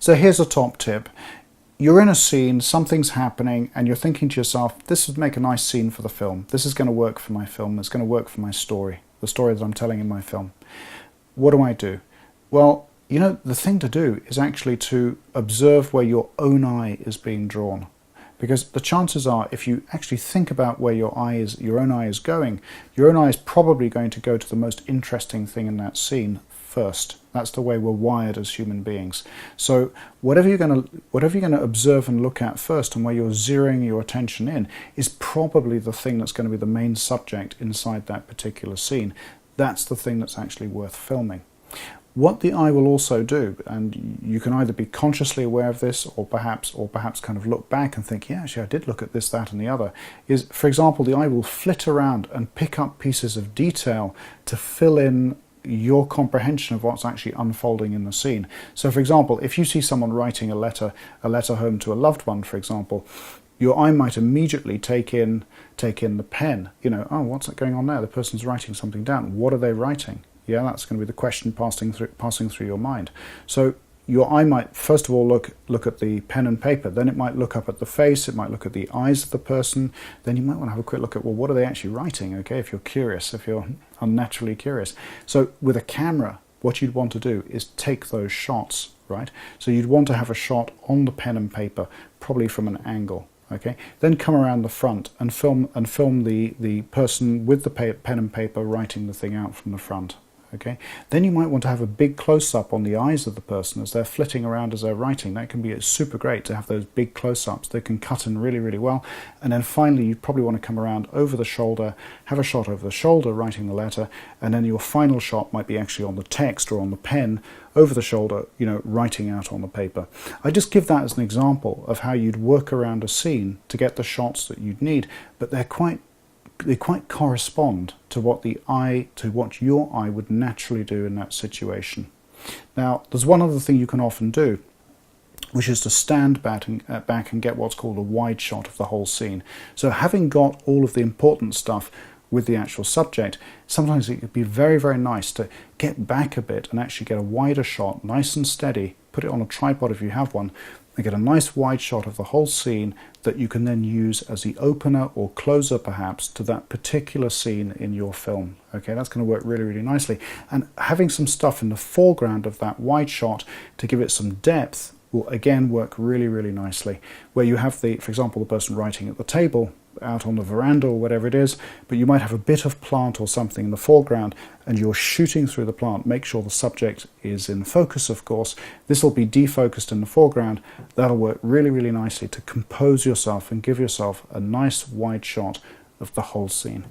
So here's a top tip. You're in a scene, something's happening, and you're thinking to yourself, this would make a nice scene for the film. This is going to work for my film. It's going to work for my story, the story that I'm telling in my film. What do I do? Well, you know, the thing to do is actually to observe where your own eye is being drawn. Because the chances are, if you actually think about where your own eye is going, your own eye is probably going to go to the most interesting thing in that scene first. That's the way we're wired as human beings. So whatever you're going to observe and look at first, and where you're zeroing your attention in, is probably the thing that's going to be the main subject inside that particular scene. That's the thing that's actually worth filming. What the eye will also do, and you can either be consciously aware of this, or perhaps kind of look back and think, yeah, actually I did look at this, that and the other, is, for example, the eye will flit around and pick up pieces of detail to fill in your comprehension of what's actually unfolding in the scene. So for example, if you see someone writing a letter home to a loved one, for example, your eye might immediately take in the pen. You know, oh, what's going on there? The person's writing something down. What are they writing? Yeah, that's going to be the question passing through your mind. So your eye might first of all look at the pen and paper, then it might look up at the face, it might look at the eyes of the person, then you might want to have a quick look at, well, what are they actually writing, okay, if you're curious, if you're unnaturally curious. So with a camera, what you'd want to do is take those shots, right? So you'd want to have a shot on the pen and paper, probably from an angle. Okay, then come around the front and film the person with the pen and paper writing the thing out from the front. Okay, then you might want to have a big close-up on the eyes of the person as they're flitting around as they're writing. That can be super great to have those big close-ups. They can cut in really, really well. And then finally, you probably want to come around over the shoulder, have a shot over the shoulder writing the letter, and then your final shot might be actually on the text or on the pen over the shoulder, you know, writing out on the paper. I just give that as an example of how you'd work around a scene to get the shots that you'd need, but they quite correspond to what your eye would naturally do in that situation. Now, there's one other thing you can often do, which is to stand back and get what's called a wide shot of the whole scene. So having got all of the important stuff with the actual subject, sometimes it could be very, very nice to get back a bit and actually get a wider shot, nice and steady, put it on a tripod if you have one, and get a nice wide shot of the whole scene that you can then use as the opener or closer perhaps to that particular scene in your film. Okay, that's going to work really, really nicely. And having some stuff in the foreground of that wide shot to give it some depth will again work really, really nicely. Where you have for example, the person writing at the table out on the veranda or whatever it is, but you might have a bit of plant or something in the foreground and you're shooting through the plant. Make sure the subject is in focus, of course. This will be defocused in the foreground. That'll work really, really nicely to compose yourself and give yourself a nice wide shot of the whole scene.